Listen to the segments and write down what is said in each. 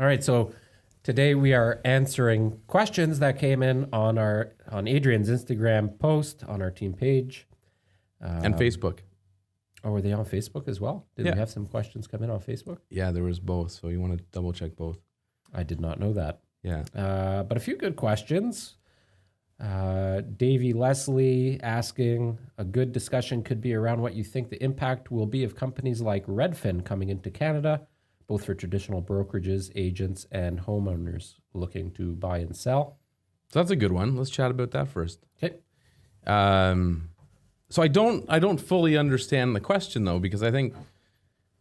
All right, so today we are answering questions that came in on Adrian's Instagram post on our team page. And Facebook. Oh, were they on Facebook as well? Did Yeah. we have some questions come in on Facebook? Yeah, there was both. So you want to double check both. I did not know that. Yeah. But a few good questions. Davey Leslie asking, a good discussion could be around what you think the impact will be of companies like RedFin coming into Canada, both for traditional brokerages, agents, and homeowners looking to buy and sell. So that's a good one. Let's chat about that first. Okay. So I don't fully understand the question though, because I think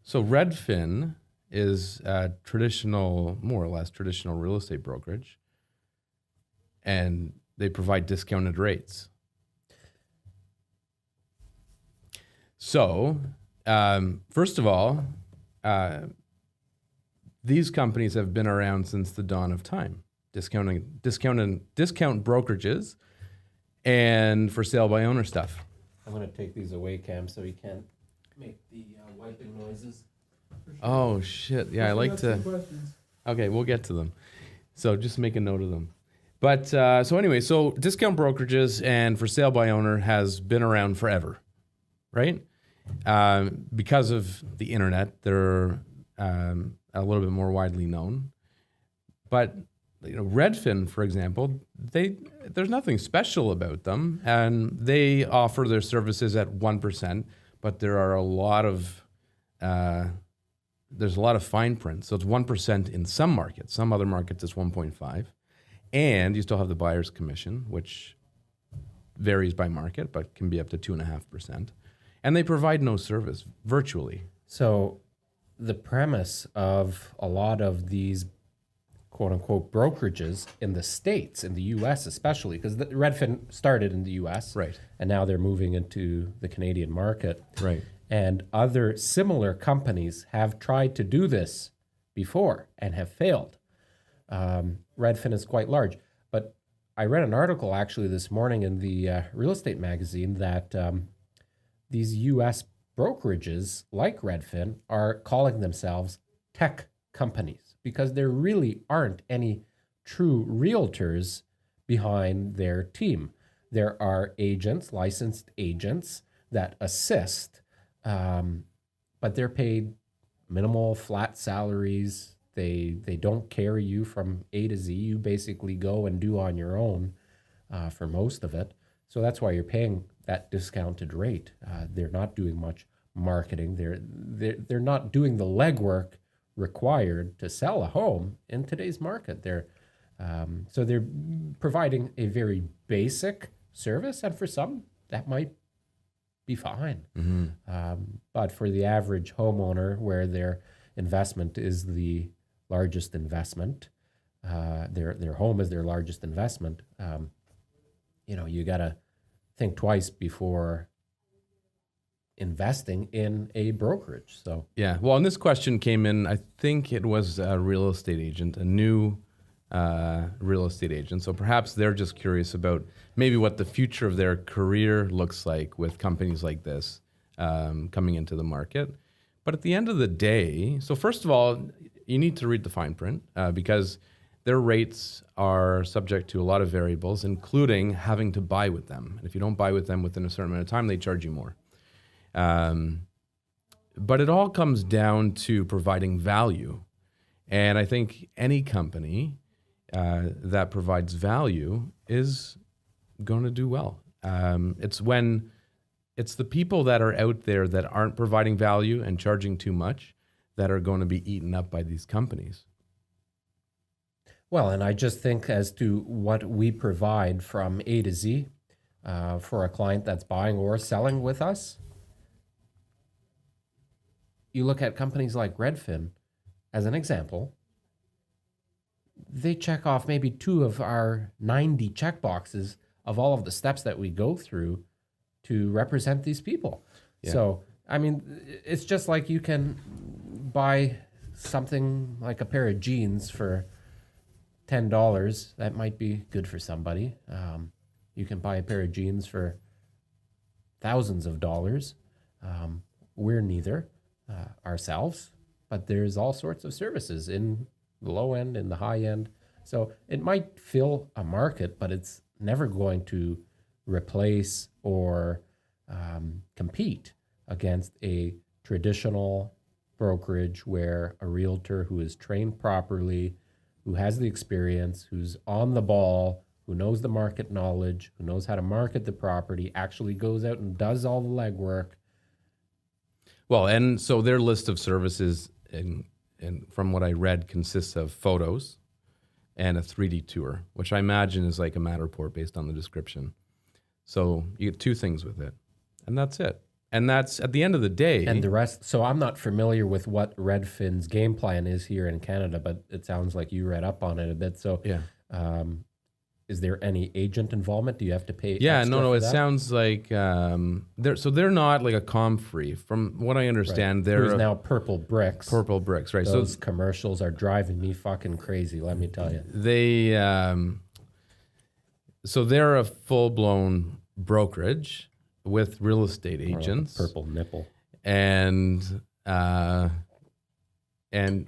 so RedFin is a traditional, more or less traditional real estate brokerage, and they provide discounted rates. So, first of all, these companies have been around since the dawn of time, discount brokerages and for sale by owner stuff. I'm going to take these away, Cam, so you can't make the wiping noises. Oh, shit. Yeah, I like to. Okay, we'll get to them. So just make a note of them. But so anyway, so discount brokerages and for sale by owner has been around forever, right? Because of the internet, they're a little bit more widely known. But RedFin, for example, there's nothing special about them, and they offer their services at 1%. But there are a lot of there's a lot of fine print. So it's 1% in some markets. Some other markets it's 1.5. And you still have the buyer's commission, which varies by market, but can be up to 2.5%. And they provide no service virtually. So the premise of a lot of these quote unquote brokerages in the States, in the US especially, because Redfin started in the US. Right. And now they're moving into the Canadian market. Right. And other similar companies have tried to do this before and have failed. Redfin is quite large. But I read an article actually this morning in the real estate magazine that these US brokerages like Redfin are calling themselves tech companies because there really aren't any true realtors behind their team. There are agents, licensed agents that assist, but they're paid minimal flat salaries. They don't carry you from A to Z. You basically go and do on your own for most of it. So that's why you're paying that discounted rate. They're not doing much marketing. They're not doing the legwork required to sell a home in today's market. So they're providing a very basic service, and for some that might be fine. Mm-hmm. But for the average homeowner, where their investment is the largest investment, their home is their largest investment, you got to think twice before investing in a brokerage. So yeah, well, and this question came in, I think it was a real estate agent, a new real estate agent. So perhaps they're just curious about maybe what the future of their career looks like with companies like this coming into the market. But at the end of the day, so first of all, you need to read the fine print because their rates are subject to a lot of variables, including having to buy with them. And if you don't buy with them within a certain amount of time, they charge you more. But it all comes down to providing value. And I think any company that provides value is going to do well. It's the people that are out there that aren't providing value and charging too much that are going to be eaten up by these companies. Well, and I just think as to what we provide from A to Z for a client that's buying or selling with us, you look at companies like Redfin as an example, they check off maybe 2 of our 90 check boxes of all of the steps that we go through to represent these people. Yeah. So, I mean, it's just like you can buy something like a pair of jeans for $10. That might be good for somebody. You can buy a pair of jeans for thousands of dollars. We're neither ourselves, but there's all sorts of services in the low end and the high end. So it might fill a market, but it's never going to replace or compete against a traditional brokerage where a realtor who is trained properly, who has the experience, who's on the ball, who knows the market knowledge, who knows how to market the property, actually goes out and does all the legwork. Well, and so their list of services, and from what I read, consists of photos and a 3D tour, which I imagine is like a Matterport based on the description. So you get two things with it, and that's it. And that's at the end of the day. And the rest. So I'm not familiar with what RedFin's game plan is here in Canada, but it sounds like you read up on it a bit. So yeah. Is there any agent involvement? Do you have to pay? Yeah, extra no. for It that? sounds like they're not like a ComFree. From what I understand, they're Who's now Purple Bricks. Purple Bricks, right? Those commercials are driving me fucking crazy. Let me tell you. They so they're a full-blown brokerage with real estate agents, Purple nipple. and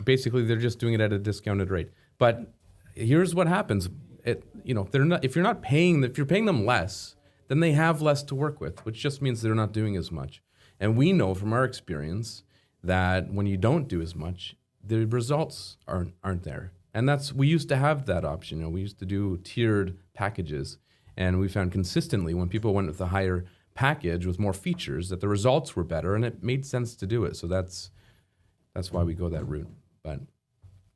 basically they're just doing it at a discounted rate. But here's what happens: if you're paying them less, then they have less to work with, which just means they're not doing as much. And we know from our experience that when you don't do as much, the results aren't there. And we used to have that option. We used to do tiered packages, and we found consistently when people went with a higher package with more features that the results were better, and it made sense to do it. So that's why we go that route. But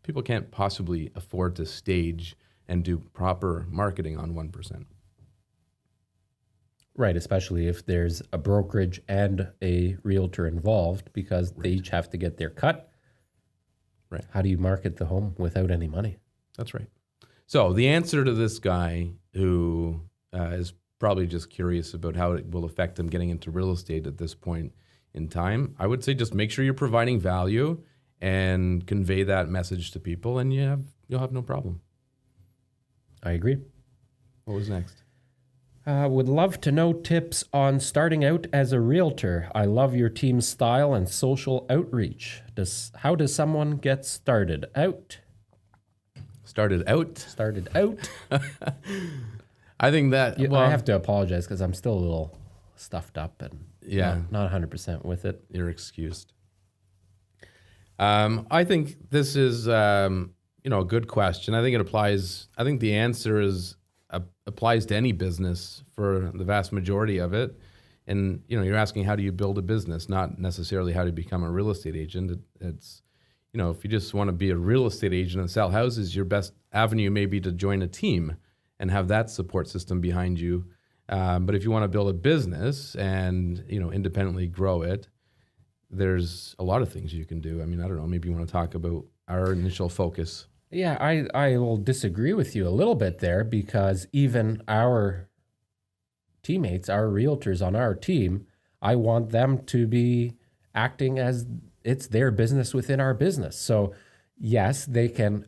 people can't possibly afford to stage and do proper marketing on 1%. Right, especially if there's a brokerage and a realtor involved, because they each have to get their cut. Right. How do you market the home without any money? That's right. So the answer to this guy who is probably just curious about how it will affect him getting into real estate at this point in time, I would say just make sure you're providing value and convey that message to people, and you'll have no problem. I agree. What was next? Would love to know tips on starting out as a realtor. I love your team's style and social outreach. How does someone get started out? Started out? Started out. I think that... I have to apologize because I'm still a little stuffed up and not 100% with it. You're excused. I think this is a good question. I think it applies... I think the answer applies to any business for the vast majority of it. And, you're asking how do you build a business, not necessarily how to become a real estate agent. It's, if you just want to be a real estate agent and sell houses, your best avenue may be to join a team and have that support system behind you. But if you want to build a business and, independently grow it, there's a lot of things you can do. I mean, I don't know, maybe you want to talk about our initial focus. Yeah, I will disagree with you a little bit there, because even our teammates, our realtors on our team, I want them to be acting as it's their business within our business. So yes, they can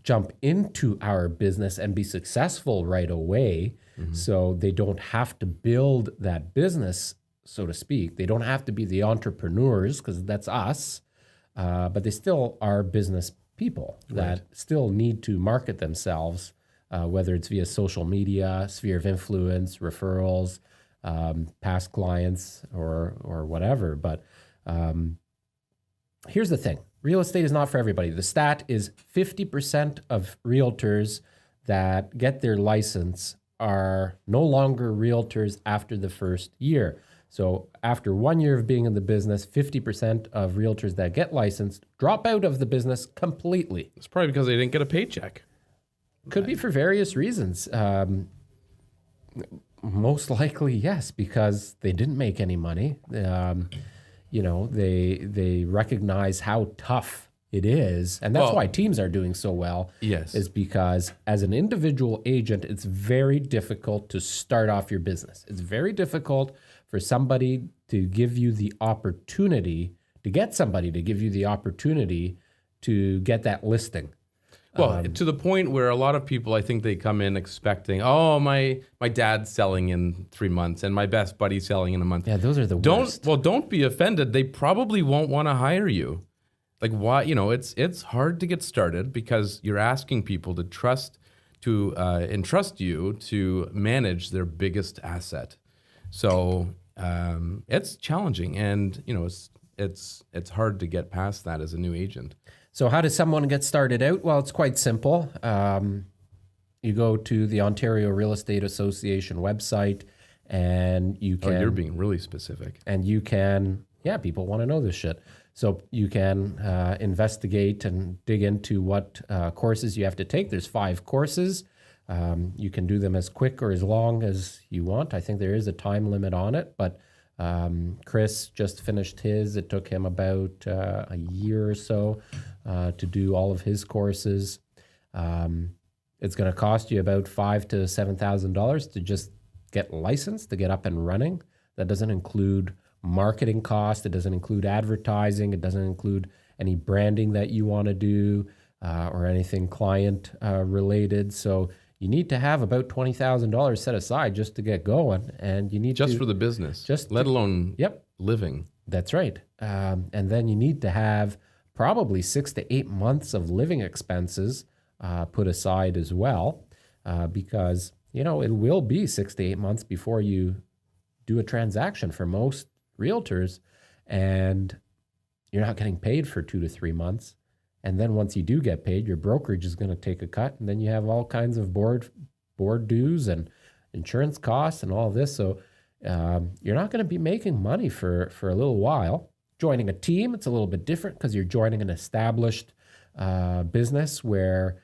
jump into our business and be successful right away. Mm-hmm. So they don't have to build that business, so to speak. They don't have to be the entrepreneurs, because that's us, but they still are business people that still need to market themselves, whether it's via social media, sphere of influence, referrals, past clients, or whatever. But here's the thing. Real estate is not for everybody. The stat is 50% of realtors that get their license are no longer realtors after the first year. So after 1 year of being in the business, 50% of realtors that get licensed drop out of the business completely. It's probably because they didn't get a paycheck. Could be for various reasons. Most likely, yes, because they didn't make any money. They recognize how tough it is. And that's why teams are doing so well. Yes. Is because as an individual agent, it's very difficult to start off your business. It's very difficult for somebody to give you the opportunity, to get somebody to give you the opportunity to get that listing. Well, to the point where a lot of people, I think they come in expecting, my dad's selling in 3 months and my best buddy's selling in a month. Yeah, those are the worst. Don't be offended. They probably won't want to hire you. Like why, it's hard to get started because you're asking people to entrust you to manage their biggest asset. So it's challenging, and it's hard to get past that as a new agent. So how does someone get started out? Well, it's quite simple. You go to the Ontario Real Estate Association website, and you can... Oh, you're being really specific. And you can... Yeah, people want to know this shit. So you can investigate and dig into what courses you have to take. There's 5 courses. You can do them as quick or as long as you want. I think there is a time limit on it, but Chris just finished his. It took him about a year or so to do all of his courses. It's going to cost you about $5,000 to $7,000 to just get licensed, to get up and running. That doesn't include marketing costs. It doesn't include advertising. It doesn't include any branding that you want to do or anything client related. So you need to have about $20,000 set aside just to get going, and you need for the business, let alone living. That's right. And then you need to have probably 6 to 8 months of living expenses put aside as well, because it will be 6 to 8 months before you do a transaction for most realtors, and you're not getting paid for 2 to 3 months. And then once you do get paid, your brokerage is going to take a cut, and then you have all kinds of board dues and insurance costs and all this. So you're not going to be making money for a little while. Joining a team, it's a little bit different because you're joining an established business where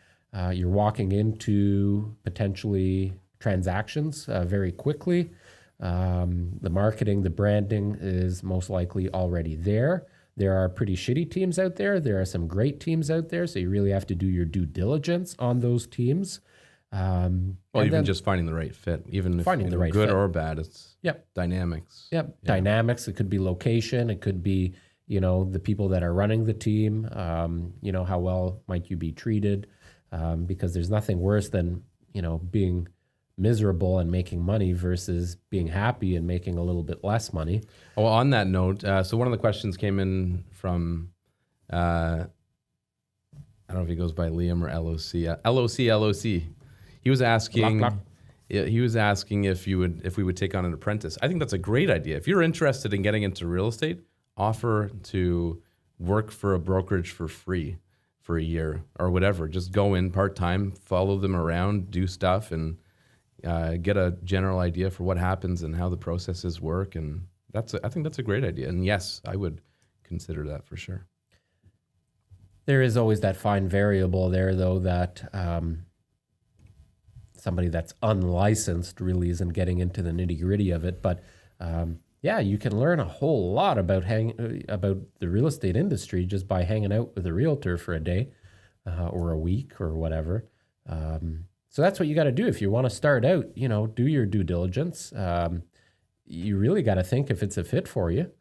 you're walking into potentially transactions very quickly. The marketing, the branding is most likely already there. There are pretty shitty teams out there. There are some great teams out there. So you really have to do your due diligence on those teams. Just finding the right fit, even if finding the right good fit. Or bad, it's dynamics. Dynamics. It could be location. It could be, the people that are running the team. How well might you be treated? Because there's nothing worse than, being miserable and making money versus being happy and making a little bit less money. Well, on that note, so one of the questions came in from, I don't know if he goes by Liam or LOC. He was asking, if we would take on an apprentice. I think that's a great idea. If you're interested in getting into real estate, offer to work for a brokerage for free for a year or whatever. Just go in part-time, follow them around, do stuff, and get a general idea for what happens and how the processes work. And I think that's a great idea. And yes, I would consider that for sure. There is always that fine variable there, though, that somebody that's unlicensed really isn't getting into the nitty-gritty of it. But you can learn a whole lot about the real estate industry just by hanging out with a realtor for a day or a week or whatever. So that's what you got to do if you want to start out. Do your due diligence. You really got to think if it's a fit for you.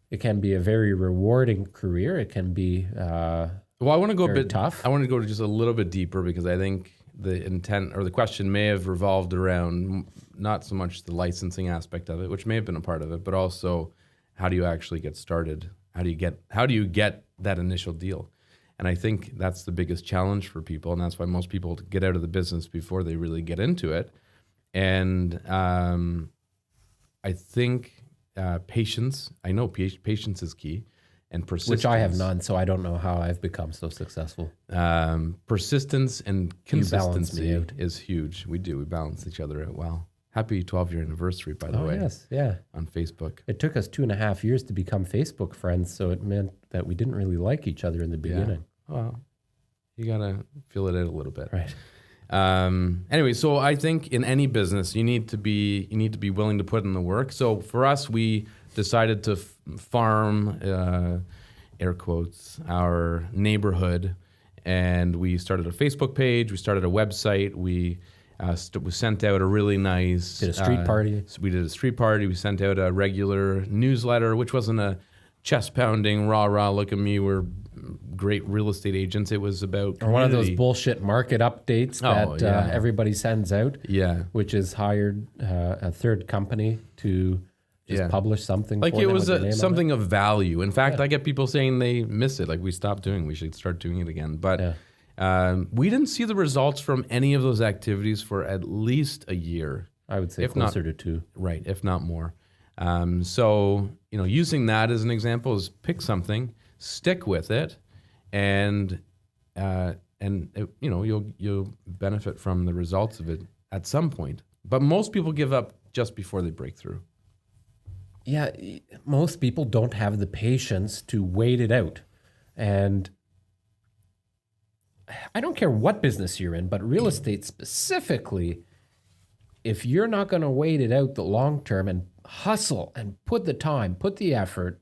It can be a very rewarding career. It can be I want to go a bit tough. I want to go just a little bit deeper because I think the intent or the question may have revolved around not so much the licensing aspect of it, which may have been a part of it, but also how do you actually get started? How do you get that initial deal? And I think that's the biggest challenge for people, and that's why most people get out of the business before they really get into it. And I think patience. I know patience is key, and persistence. Which I have none, so I don't know how I've become so successful. Persistence and consistency is huge. We balance each other out well. Happy 12-year anniversary, by the way. Yes, yeah. On Facebook. It took us 2.5 years to become Facebook friends, so it meant that we didn't really like each other in the beginning. Yeah. Well, you gotta feel it out a little bit. Right. Anyway, so I think in any business you need to be willing to put in the work. So for us, we decided to farm, air quotes, our neighborhood, and we started a Facebook page. We started a website. We sent out a really nice... Did a street party. So we did a street party. We sent out a regular newsletter, which wasn't a chest-pounding, rah-rah, look at me, we're great real estate agents. It was about community. Or one of those bullshit market updates that everybody sends out. Yeah. Which is hired a third company to just publish something like for it them was with your name on something of value. In fact, Yeah. I get people saying they miss it. Like we stopped doing, we should start doing it again. But we didn't see the results from any of those activities for at least a year. I would say if closer not, to 2. Right, if not more. So, using that as an example is pick something, stick with it, and you'll benefit from the results of it at some point. But most people give up just before they break through. Yeah, most people don't have the patience to wait it out. And I don't care what business you're in, but real estate specifically, if you're not going to wait it out the long term and hustle and put the time, put the effort,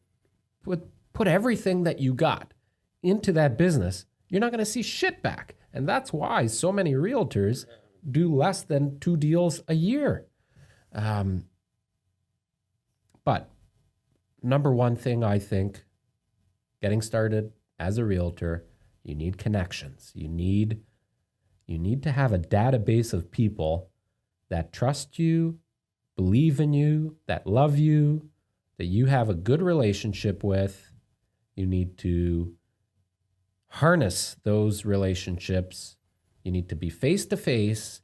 put everything that you got into that business, you're not going to see shit back. And that's why so many realtors do less than 2 deals a year. But number one thing, I think, getting started as a realtor, you need connections. You need to have a database of people that trust you, believe in you, that love you, that you have a good relationship with. You need to harness those relationships. You need to be face-to-face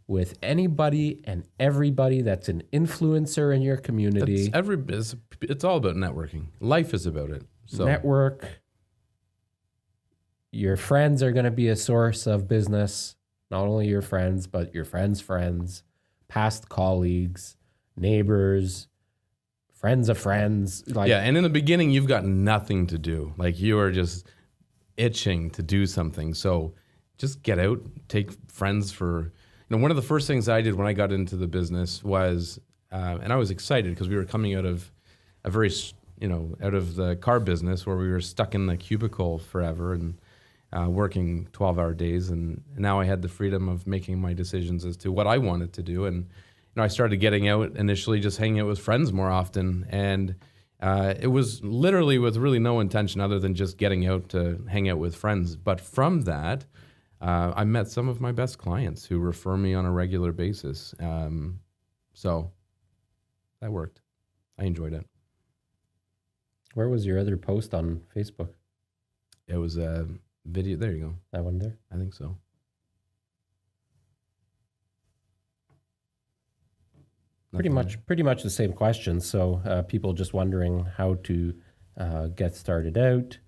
with anybody and everybody that's an influencer in your community. It's all about networking. Life is about it. So Network. Your friends are going to be a source of business. Not only your friends, but your friends' friends, past colleagues, neighbors, friends of friends. And in the beginning, you've got nothing to do. Like you are just itching to do something. So just get out, take friends for... one of the first things I did when I got into the business was, and I was excited because we were coming out of out of the car business where we were stuck in the cubicle forever and working 12-hour days. And now I had the freedom of making my decisions as to what I wanted to do. And, I started getting out initially, just hanging out with friends more often. And it was literally with really no intention other than just getting out to hang out with friends. But from that, I met some of my best clients who refer me on a regular basis. So that worked. I enjoyed it. Where was your other post on Facebook? It was a video. There you go. That one there? I think so. Pretty much the same question. So people just wondering how to get started out.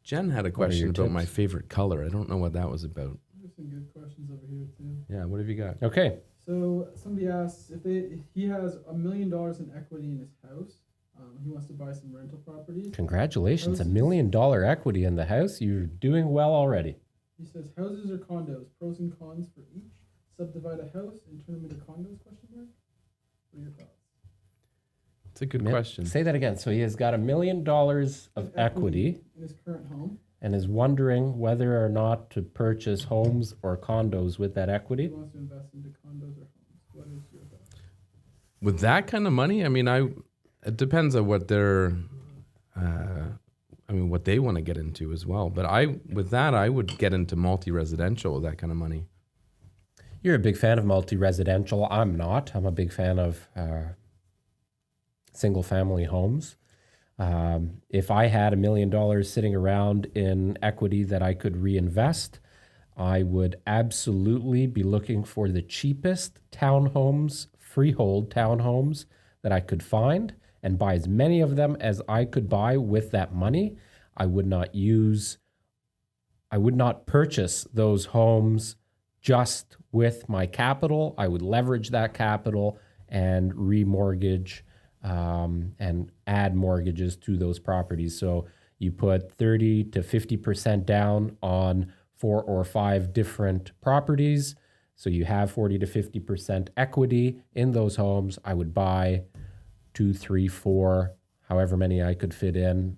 Jen had a question about tips? my favorite color. I don't know what that was about. There's some good questions over here too. Yeah, what have you got? Okay. So somebody asks if he has $1 million in equity in his house. He wants to buy some rental properties. Congratulations. Houses. $1 million equity in the house. You're doing well already. He says houses or condos, pros and cons for each. Subdivide a house and turn them into condos? What are your thoughts? It's a good question. Say that again. So he has got $1 million of equity in his current home and is wondering whether or not to purchase homes or condos with that equity. He wants to invest into condos or homes. What is your thoughts? With that kind of money, it depends on what they're, what they want to get into as well. But I would get into multi-residential with that kind of money. You're a big fan of multi-residential. I'm not. I'm a big fan of single-family homes. If I had $1 million sitting around in equity that I could reinvest, I would absolutely be looking for the cheapest townhomes, freehold townhomes that I could find and buy as many of them as I could buy with that money. I would not purchase those homes just with my capital. I would leverage that capital and remortgage and add mortgages to those properties. So you put 30 to 50% down on 4 or 5 different properties. So you have 40 to 50% equity in those homes. I would buy 2, 3, 4, however many I could fit in.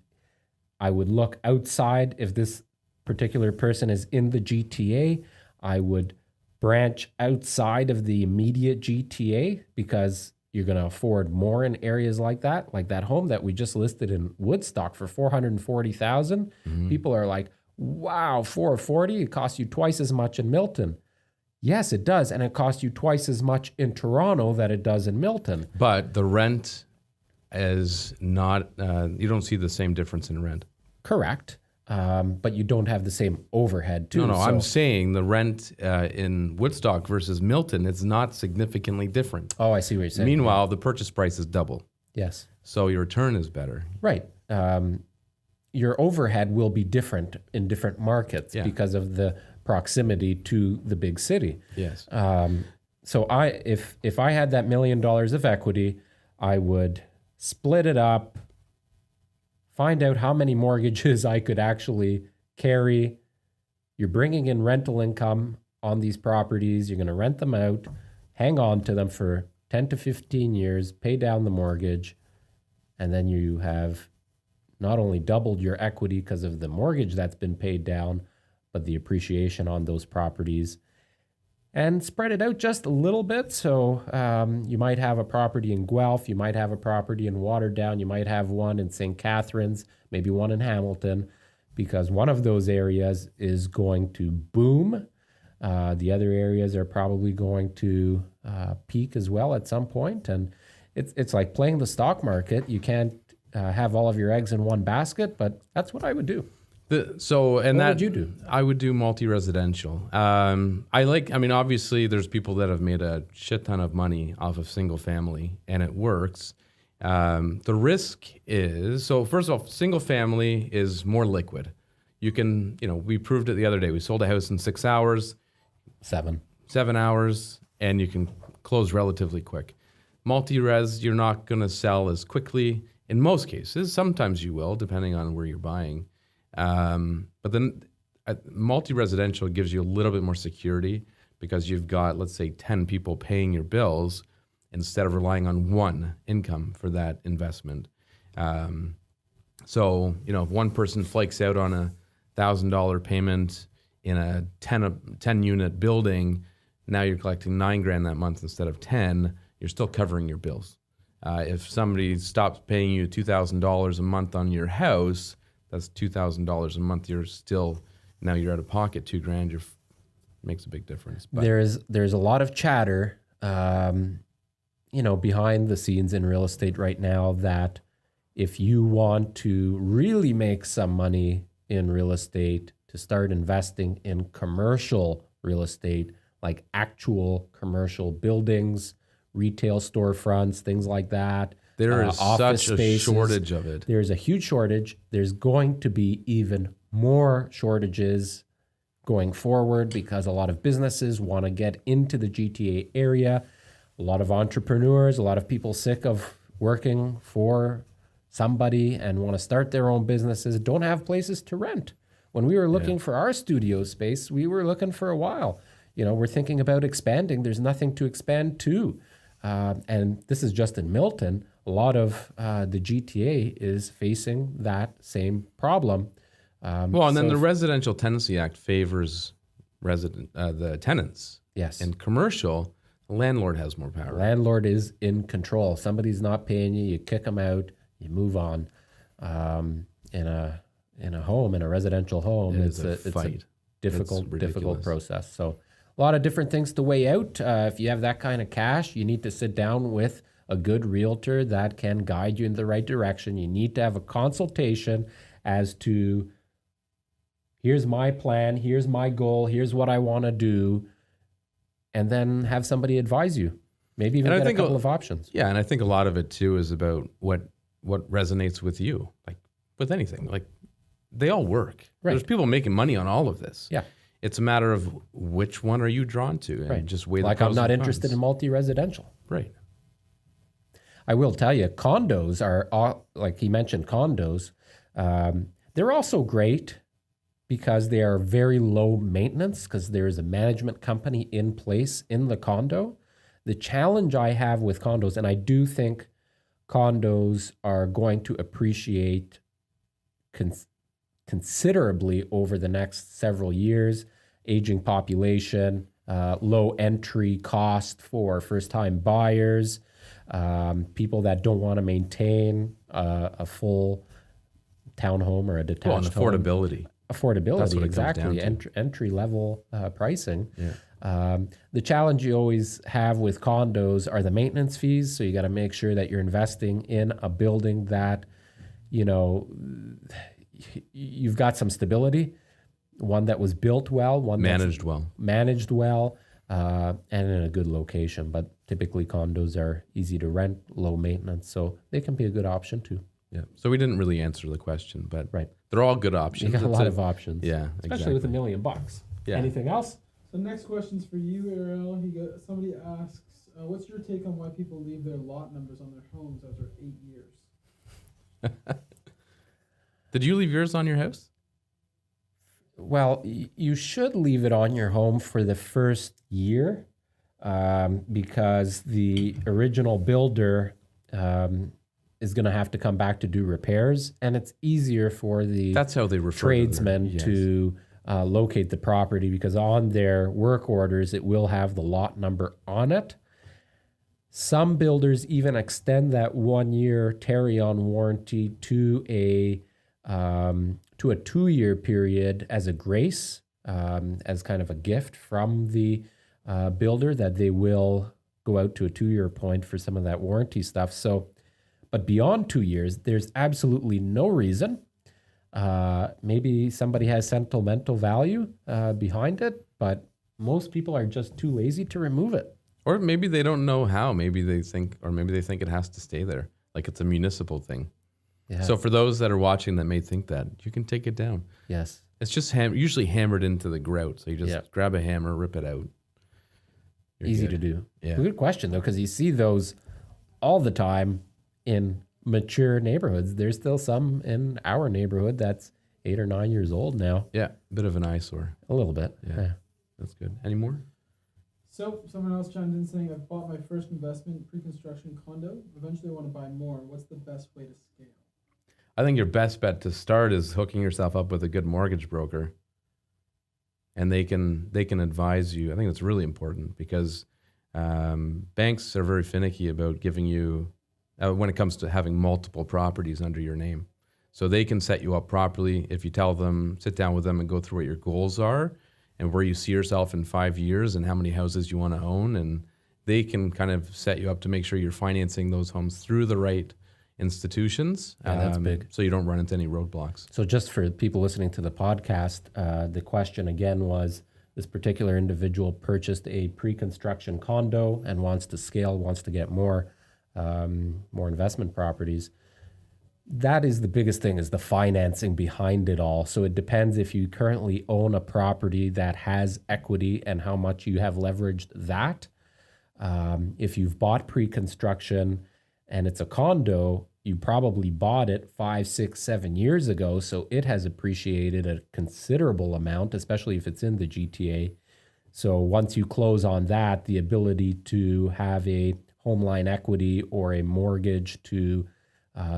I would look outside. If this particular person is in the GTA, I would branch outside of the immediate GTA because you're going to afford more in areas like that home that we just listed in Woodstock for $440,000. Mm-hmm. People are like, wow, $440, it costs you twice as much in Milton. Yes, it does. And it costs you twice as much in Toronto that it does in Milton. But the rent is not, you don't see the same difference in rent. Correct. But you don't have the same overhead too. No, So- I'm saying the rent in Woodstock versus Milton is not significantly different. Oh, I see what you're saying. Meanwhile, the purchase price is double. Yes. So your return is better. Right. Your overhead will be different in different markets because of the proximity to the big city. Yes. So if I had that $1 million of equity, I would split it up, find out how many mortgages I could actually carry. You're bringing in rental income on these properties. You're going to rent them out, hang on to them for 10 to 15 years, pay down the mortgage, and then you have not only doubled your equity because of the mortgage that's been paid down, but the appreciation on those properties, and spread it out just a little bit. So you might have a property in Guelph, you might have a property in Waterdown, you might have one in St. Catharines, maybe one in Hamilton, because one of those areas is going to boom. The other areas are probably going to peak as well at some point. And it's like playing the stock market. You can't have all of your eggs in one basket, but that's what I would do. What would you do? I would do multi-residential. Obviously there's people that have made a shit ton of money off of single family and it works. The risk is, so first of all, single family is more liquid. You can, we proved it the other day. We sold a house in 6 hours. 7 hours, and you can close relatively quick. Multi-res, you're not going to sell as quickly in most cases. Sometimes you will, depending on where you're buying. But then multi-residential gives you a little bit more security because you've got, let's say, 10 people paying your bills instead of relying on one income for that investment. So, if one person flakes out on a $1,000 payment in a 10 unit building, now you're collecting $9,000 that month instead of 10, you're still covering your bills. If somebody stops paying you $2,000 a month on your house, that's $2,000 a month. Now you're out of pocket $2,000. Makes a big difference. But There's a lot of chatter, behind the scenes in real estate right now that if you want to really make some money in real estate, to start investing in commercial real estate, like actual commercial buildings, retail storefronts, things like that. There is office such a spaces. shortage of it. There's a huge shortage. There's going to be even more shortages going forward because a lot of businesses want to get into the GTA area. A lot of entrepreneurs, a lot of people sick of working for somebody and want to start their own businesses don't have places to rent. When we were looking for our studio space, we were looking for a while. We're thinking about expanding. There's nothing to expand to. And this is just in Milton. A lot of the GTA is facing that same problem. Then the Residential Tenancy Act favors the tenants. Yes. And commercial, the landlord has more power. Landlord is in control. Somebody's not paying you, you kick them out, you move on. In a residential home, it's a difficult process. So a lot of different things to weigh out. If you have that kind of cash, you need to sit down with a good realtor that can guide you in the right direction. You need to have a consultation as to, here's my plan, here's my goal, here's what I want to do, and then have somebody advise you. Maybe even get a couple of options. Yeah, and I think a lot of it too is about what resonates with you, like with anything. Like they all work. Right. There's people making money on all of this. Yeah. It's a matter of which one are you drawn to, and just weigh the like pros I'm not and interested cons. in multi-residential. Right. I will tell you, condos are, like he mentioned, condos. They're also great because they are very low maintenance because there is a management company in place in the condo. The challenge I have with condos, and I do think condos are going to appreciate considerably over the next several years. Aging population, low entry cost for first-time buyers, people that don't want to maintain a full townhome or a detached and affordability. Affordability, That's what it comes exactly. down to. Entry level pricing. Yeah. The challenge you always have with condos are the maintenance fees. So you got to make sure that you're investing in a building that, you know, you've got some stability, one that was built well, one Managed that's well. managed well, and in a good location. But typically condos are easy to rent, low maintenance, so they can be a good option too. Yeah. So we didn't really answer the question, but Right. they're all good You options. got a It's lot of options. Yeah, Especially with $1 exactly. million. Yeah. Anything else? So next question's for you, Ariel. Somebody asks, what's your take on why people leave their lot numbers on their homes after 8 years? Did you leave yours on your house? Well, you should leave it on your home for the first year because the original builder is going to have to come back to do repairs, and it's easier for the That's how they refer tradesmen to to locate the property because on their work orders, it will have the lot number on it. Some builders even extend that 1 year carry-on warranty to a 2-year period as a grace, as kind of a gift from the builder that they will go out to a 2-year point for some of that warranty stuff. So, but beyond 2 years, there's absolutely no reason. Maybe somebody has sentimental value behind it, but most people are just too lazy to remove it. Or maybe they don't know how. Maybe they think it has to stay there, like it's a municipal thing. Yeah. So for those that are watching that may think that, you can take it down. Yes. It's just usually hammered into the grout. So you just grab a hammer, rip it out. You're Easy good. to do. Yeah. Good question though, because you see those all the time in mature neighborhoods. There's still some in our neighborhood that's 8 or 9 years old now. Yeah, bit of an eyesore. A little bit. Yeah. That's good. Any more? So someone else chimed in saying, I've bought my first investment pre-construction condo. Eventually I want to buy more. What's the best way to scale? I think your best bet to start is hooking yourself up with a good mortgage broker. And they can advise you. I think that's really important because banks are very finicky about giving you, when it comes to having multiple properties under your name. So they can set you up properly if you tell them, sit down with them and go through what your goals are and where you see yourself in 5 years and how many houses you want to own. And they can kind of set you up to make sure you're financing those homes through the right institutions. Yeah, that's big. So you don't run into any roadblocks. So just for people listening to the podcast, the question again was, this particular individual purchased a pre-construction condo and wants to scale, wants to get more investment properties. That is the biggest thing, is the financing behind it all. So it depends if you currently own a property that has equity and how much you have leveraged that. If you've bought pre-construction and it's a condo, you probably bought it 5, 6, 7 years ago, so it has appreciated a considerable amount, especially if it's in the GTA. So once you close on that, the ability to have a home line equity or a mortgage to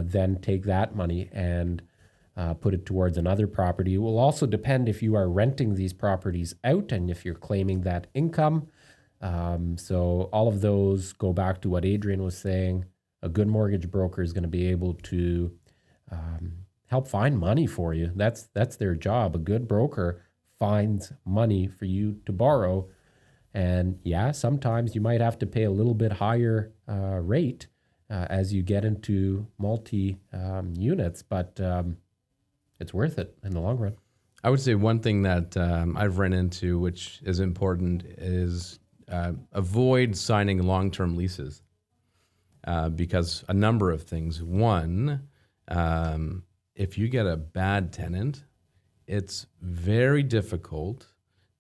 then take that money and put it towards another property. It will also depend if you are renting these properties out and if you're claiming that income. So all of those go back to what Adrian was saying. A good mortgage broker is going to be able to help find money for you. That's their job. A good broker finds money for you to borrow. And yeah, sometimes you might have to pay a little bit higher rate as you get into multi units, but it's worth it in the long run. I would say one thing that I've run into, which is important, is avoid signing long-term leases because a number of things. One, if you get a bad tenant, it's very difficult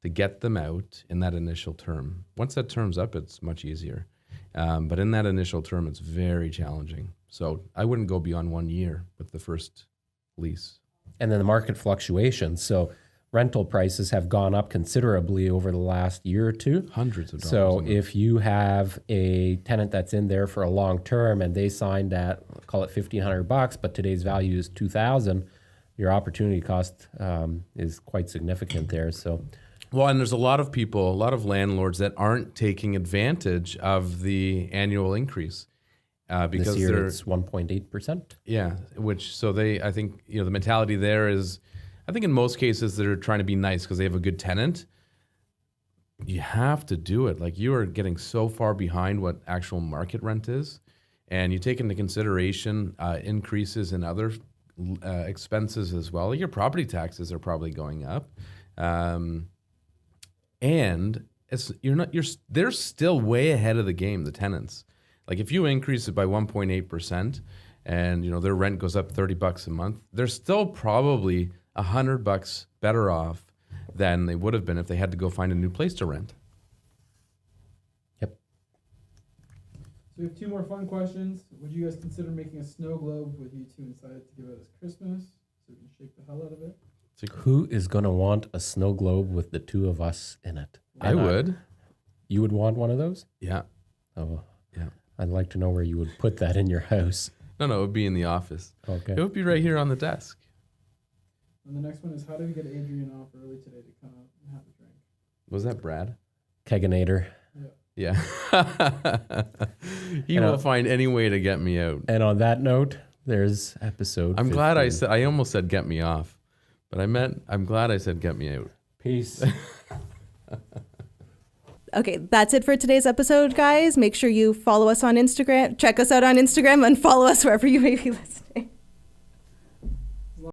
to get them out in that initial term. Once that term's up, it's much easier. But in that initial term, it's very challenging. So I wouldn't go beyond 1 year with the first lease. And then the market fluctuations. So rental prices have gone up considerably over the last year or two. Hundreds of dollars. So if you have a tenant that's in there for a long term and they signed at, call it $1,500, but today's value is $2,000, your opportunity cost is quite significant there. So, well, and there's a lot of people, a lot of landlords that aren't taking advantage of the annual increase because this year they're, it's 1.8%. yeah, I think, the mentality there is, I think in most cases they're trying to be nice because they have a good tenant. you have to do it. Like, you are getting so far behind what actual market rent is, and you take into consideration increases in other expenses as well. Your property taxes are probably going up, and they're still way ahead of the game, the tenants. Like, if you increase it by 1.8% and their rent goes up $30 a month, they're still probably $100 better off than they would have been if they had to go find a new place to rent. Yep. So we have 2 more fun questions. Would you guys consider making a snow globe with you two inside it to give out as Christmas, so we can shake the hell out of it? Who is going to want a snow globe with the 2 of us in it? I would. You would want one of those? Yeah. Oh, yeah. I'd like to know where you would put that in your house. No, it would be in the office. Okay. It would be right here on the desk. And the next one is, how do we get Adrian off early today to come out and have a drink? Was that Brad? Keganator. Yeah. He will find any way to get me out. And on that note, there's episode I'm 15. glad I almost said get me off, but I'm glad I said get me out. Peace. Okay, that's it for today's episode, guys. Make sure you follow us on Instagram, check us out on Instagram, and follow us wherever you may be listening.